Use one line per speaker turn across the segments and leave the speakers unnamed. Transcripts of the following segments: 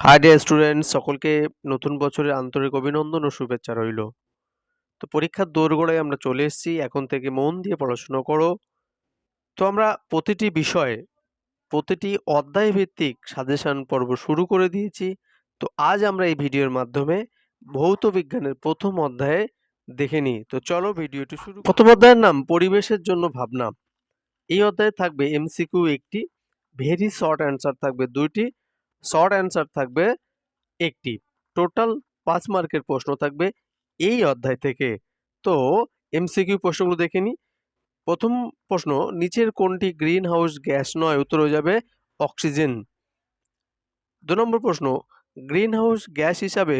High dear students, সকলকে নতুন বছরের আন্তরিক অভিনন্দন ও শুভেচ্ছা রইল। তো পরীক্ষার দোরগোড়ায় আমরা চলে এসেছি। এখন থেকে মন দিয়ে পড়াশোনা করো। তো আমরা প্রতিটি বিষয়ে প্রতিটি অধ্যায় ভিত্তিক সাজেশন পর্ব শুরু করে দিয়েছি। তো আজ আমরা এই ভিডিওর মাধ্যমে ভৌত বিজ্ঞানের প্রথম অধ্যায়ে দেখে নিই। তো চলো ভিডিওটি শুরু। প্রথম অধ্যায়ের নাম পরিবেশের জন্য ভাবনা। এই অধ্যায়ে থাকবে এমসিকিউ একটি, ভেরি শর্ট অ্যান্সার থাকবে দুইটি, শর্ট অ্যান্সার থাকবে একটি। টোটাল 5 মার্কের প্রশ্ন থাকবে এই অধ্যায় থেকে। তো এমসিকিউ প্রশ্নগুলো দেখে নিই। প্রথম প্রশ্ন, নিচের কোনটি গ্রিন হাউস গ্যাস নয়? উত্তর হয়ে যাবে অক্সিজেন। 2 নম্বর প্রশ্ন, গ্রিন হাউস গ্যাস হিসাবে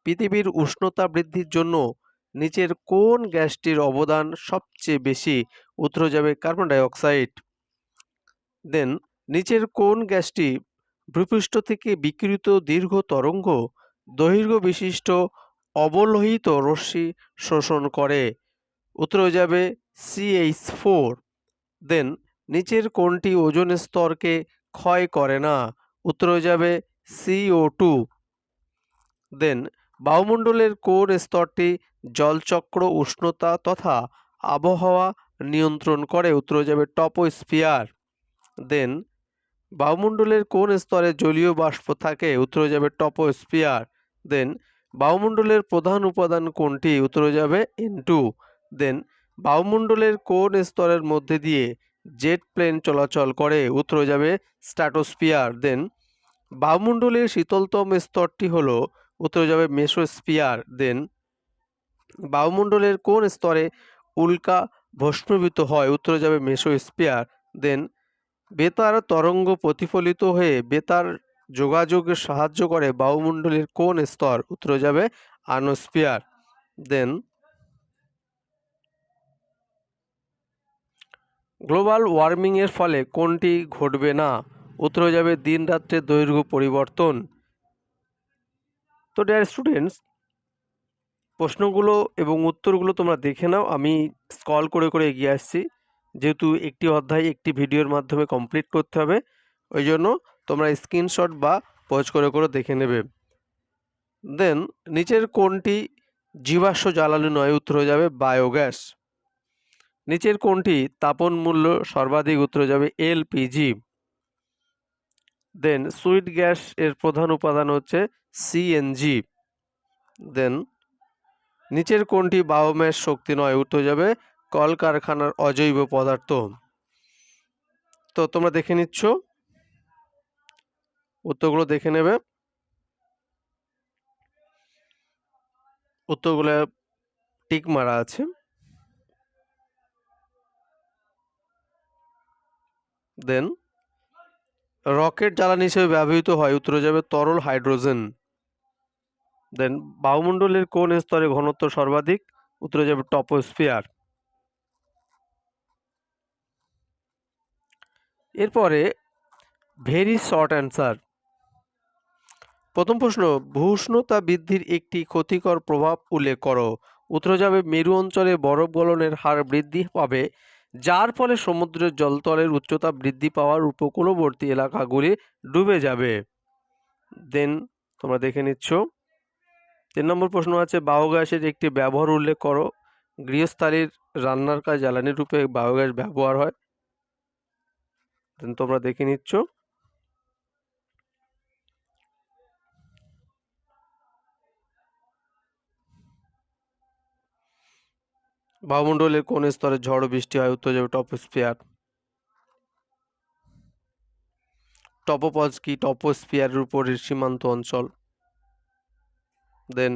পৃথিবীর উষ্ণতা বৃদ্ধির জন্য নিচের কোন গ্যাসটির অবদান সবচেয়ে বেশি? উত্তর হয়ে যাবে কার্বন ডাই অক্সাইড। দেন, নিচের কোন গ্যাসটি ভূপৃষ্ঠ থেকে বিকিরিত দীর্ঘ তরঙ্গ দৈর্ঘ্য বিশিষ্ট অবলোহিত রশ্মি শোষণ করে? উত্তর হয়ে যাবে CH4। দেন, নিচের কোনটি ওজোন স্তরকে ক্ষয় করে না? উত্তর হয়ে যাবে CO2। দেন, বায়ুমণ্ডলের কোন স্তরটি জলচক্র উষ্ণতা তথা আবহাওয়া নিয়ন্ত্রণ করে? উত্তর হয়ে যাবে টপোস্ফিয়ার। দেন, বায়ুমণ্ডলের কোন স্তরে জলীয় বাষ্প থাকে? উত্তর হয়ে যাবে টপোস্ফিয়ার। দেন, বায়ুমণ্ডলের প্রধান উপাদান কোনটি? উত্তর হয়ে যাবে N2। দেন, বায়ুমণ্ডলের কোন স্তরের মধ্যে দিয়ে জেট প্লেন চলাচল করে? উত্তর হয়ে যাবে স্ট্র্যাটোস্ফিয়ার। দেন, বায়ুমণ্ডলের শীতলতম স্তরটি হলো? উত্তর হয়ে যাবে মেসোস্ফিয়ার। দেন, বায়ুমণ্ডলের কোন স্তরে উল্কা ভস্মীভূত হয়? উত্তর হয়ে যাবে মেসোস্ফিয়ার। দেন, বেতার তরঙ্গ প্রতিফলিত হয়ে বেতার যোগাযোগে সাহায্য করে বায়ুমণ্ডলের কোন স্তর? উত্তর হয়ে যাবে আনোস্ফিয়ার। দেন, গ্লোবাল ওয়ার্মিং এর ফলে কোনটি ঘটবে না? উত্তর হয়ে যাবে দিন রাত্রের দৈর্ঘ্য পরিবর্তন। তো ডিয়ার স্টুডেন্টস, প্রশ্নগুলো এবং উত্তরগুলো তোমরা দেখে নাও। আমি স্ক্রল করে করে এগিয়ে আসছি, যেহেতু একটি অধ্যায় একটি ভিডিওর মাধ্যমে কমপ্লিট করতে হবে, ওই জন্য তোমরা স্ক্রিনশট বা পজ করে করে দেখে নেবে। দেন, নিচের কোনটি জীবাশ্ম জ্বালানি নয়? উত্তর হয়ে যাবে বায়োগ্যাস। নিচের কোনটি তাপন মূল্য সর্বাধিক? উত্তর হয়ে যাবে এলপিজি। দেন, সুইট গ্যাস এর প্রধান উপাদান হচ্ছে সিএনজি। দেন, নিচের কোনটি বায়োম্যাস শক্তি নয়? উত্তর হয়ে যাবে কলকারখানার অজৈব পদার্থ। তো তোমরা দেখে নিচ্ছ, উত্তরগুলো দেখে নেবে। উত্তরগুলো টিক মারা আছে। দেন, রকেট জ্বালানি হিসেবে ব্যবহৃত হয়? উত্তর হয়ে যাবে তরল হাইড্রোজেন। দেন, বায়ুমণ্ডলের কোন স্তরে ঘনত্ব সর্বাধিক? উত্তর হয়ে যাবে টপোস্ফিয়ার। এরপরে ভেরি শর্ট অ্যান্সার। প্রথম প্রশ্ন, ভূ-উষ্ণতা বৃদ্ধির একটি ক্ষতিকর প্রভাব উল্লেখ করো। উত্তর হয়ে যাবে মেরু অঞ্চলে বরফ গলনের হার বৃদ্ধি পাবে, যার ফলে সমুদ্রের জলতলের উচ্চতা বৃদ্ধি পাওয়ার উপকূলবর্তী এলাকাগুলি ডুবে যাবে। দেন, তোমরা দেখে নিচ্ছ। 3 নম্বর প্রশ্ন আছে বায়োগ্যাসের একটি ব্যবহার উল্লেখ করো। গৃহস্থালির রান্নার কাজ জ্বালানি রূপে বায়োগ্যাস ব্যবহার হয়। দেন, তোমরা দেখে নিচ্ছ। বায়ুমণ্ডলের কোন স্তরে ঝড় বৃষ্টি হয়? উত্তর যাবে টপোস্ফিয়ার। টপোপজ কি? টপোস্ফিয়ারের উপরের সীমান্ত অঞ্চল। দেন,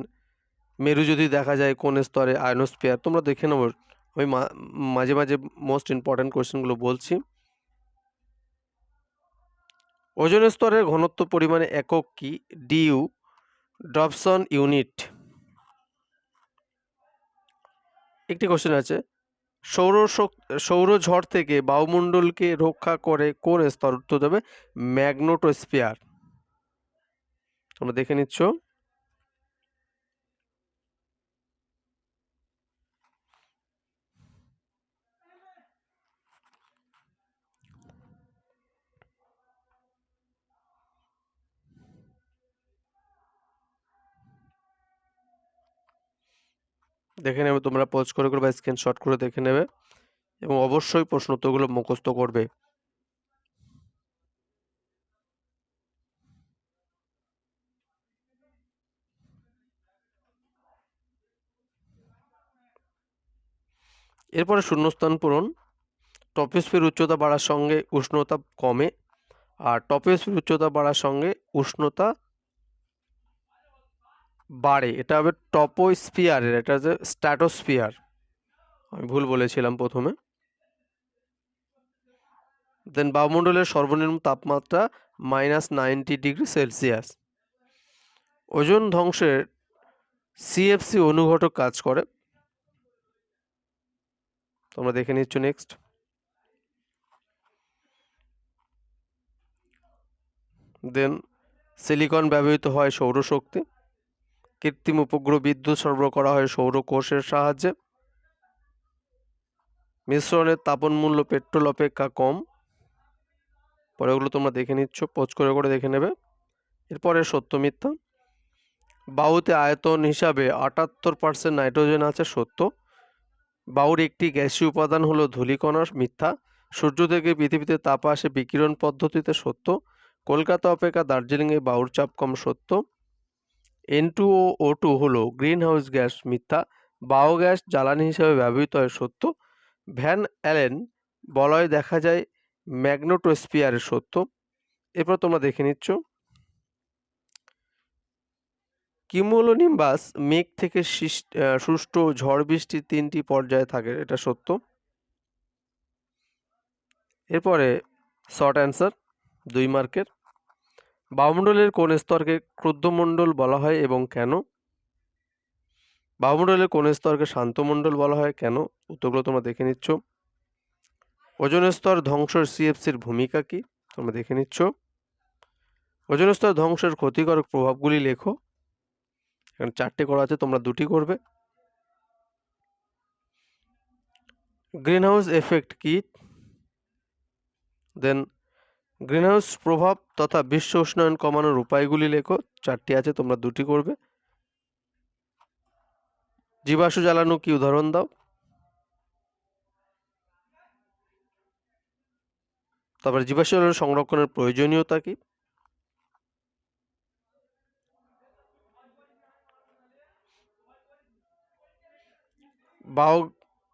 মেরু যদি দেখা যায় কোন স্তরে? আয়নোস্ফিয়ার। তোমরা দেখে নেবো, আমি মাঝে মাঝে মোস্ট ইম্পর্ট্যান্ট কোয়েশ্চেনগুলো বলছি। ওজোন স্তরের ঘনত্ব পরিমাণে একক কি? DU, Dobson unit. একটি কোশ্চেন আছে, সৌরঝড় থেকে বায়ুমণ্ডলকে রক্ষা করে কোন স্তর? উত্তর দেবে ম্যাগনেটোস্ফিয়ার। তোমরা দেখে নিচ্ছ। দেখে নেবে, তোমরা পজ করে বা স্ক্রিনশট করে দেখে নেবে এবং অবশ্যই প্রশ্ন উত্তরগুলো মুখস্থ করবে। এরপরে শূন্যস্থান পূরণ। টপোস্ফিয়ার উচ্চতা বাড়ার সঙ্গে উষ্ণতা কমে, আর টপোস্ফিয়ার উচ্চতা বাড়ার সঙ্গে উষ্ণতা বাড়ে। এটা হবে টপোস্ফিয়ারের, এটা হচ্ছে স্ট্র্যাটোস্ফিয়ার, আমি ভুল বলেছিলাম প্রথমে। দেন বায়ুমণ্ডলের সর্বনিম্ন তাপমাত্রা -90°C। ওজোন ধ্বংসের সিএফসি অনুঘটক কাজ করে, তোমরা দেখে নিচ্ছ নেক্সট। দেন সিলিকন ব্যবহৃত হয় সৌরশক্তি। কৃত্রিম উপগ্রহ বিদ্যুৎ সরবরাহ করা হয় সৌর কোষের সাহায্যে। মিশ্রণের তাপন মূল্য পেট্রোল অপেক্ষা কম। পরেগুলো তোমরা দেখে নিচ্ছ, পোজ করে করে দেখে নেবে। এরপরে সত্য মিথ্যা। বায়ুতে আয়তন হিসাবে 78% নাইট্রোজেন আছে, সত্য। বায়ুর একটি গ্যাসীয় উপাদান হলো ধূলিকণা, মিথ্যা। সূর্য থেকে পৃথিবীতে তাপ আসে বিকিরণ পদ্ধতিতে, সত্য। কলকাতা অপেক্ষা দার্জিলিংয়ে বায়ুর চাপ কম, সত্য। N2O O2 হলো গ্রিন হাউস গ্যাস, মিথ্যা। বায়োগ্যাস জ্বালানি হিসেবে ব্যবহৃত হয়, সত্য। ভ্যান অ্যালেন বলয় দেখা যায় ম্যাগনেটোস্ফিয়ারে, সত্য। এরপর তোমরা দেখে নিচ্ছ কিউমুলোনিম্বাস মেঘ থেকে সৃষ্ট ঝড় বৃষ্টির 3টি পর্যায়ে থাকে, এটা সত্য। এরপরে শর্ট অ্যান্সার 2 মার্কের। বায়ুমণ্ডলের কোন স্তরকে ক্রুদ্ধমণ্ডল বলা হয় এবং কেন? বায়ুমণ্ডলের কোন স্তরকে শান্তমণ্ডল বলা হয়, কেন? উত্তরগুলো তোমরা দেখে নিচ্ছ। ওজোন স্তর ধ্বংসের সিএফসির ভূমিকা কি? তোমরা দেখে নিচ্ছ। ওজোন স্তর ধ্বংসের ক্ষতিকারক প্রভাবগুলি লেখো। এখানে 4টে করা আছে, তোমরা 2টি করবে। গ্রিনহাউস এফেক্ট কি? দেন গ্রিনহাউস প্রভাব তথা বিশ্ব উষ্ণায়ন কমানোর উপায়গুলি লেখো। 4টি আছে, তোমরা 2টি করবে। জীবাশ্ম জ্বালানো কি, উদাহরণ দাও। তারপরে জীবাশ্ম জ্বালানো সংরক্ষণের প্রয়োজনীয়তা কি?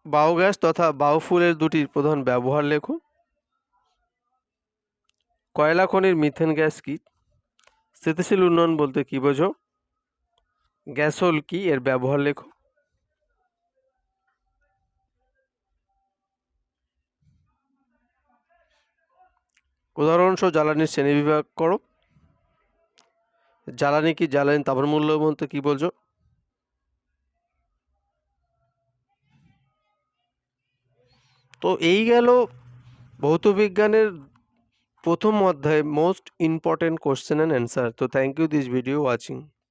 বায়োগ্যাস তথা বায়োফুলের 2টি প্রধান ব্যবহার লেখো। কয়লা খনির মিথেন গ্যাস কি? স্থিতিশীল উন্নয়ন বলতে কি বোঝো? গ্যাসোল কি, এর ব্যবহার লেখো। উদাহরণসহ জ্বালানির শ্রেণীবিভাগ করো। জ্বালানি কি, জ্বালানি তাপন মূল্য বলতে কি বলছো? তো এই গেল ভৌতবিজ্ঞানের প্রথম অধ্যায়ে most important question and answer. তো thank you this video watching.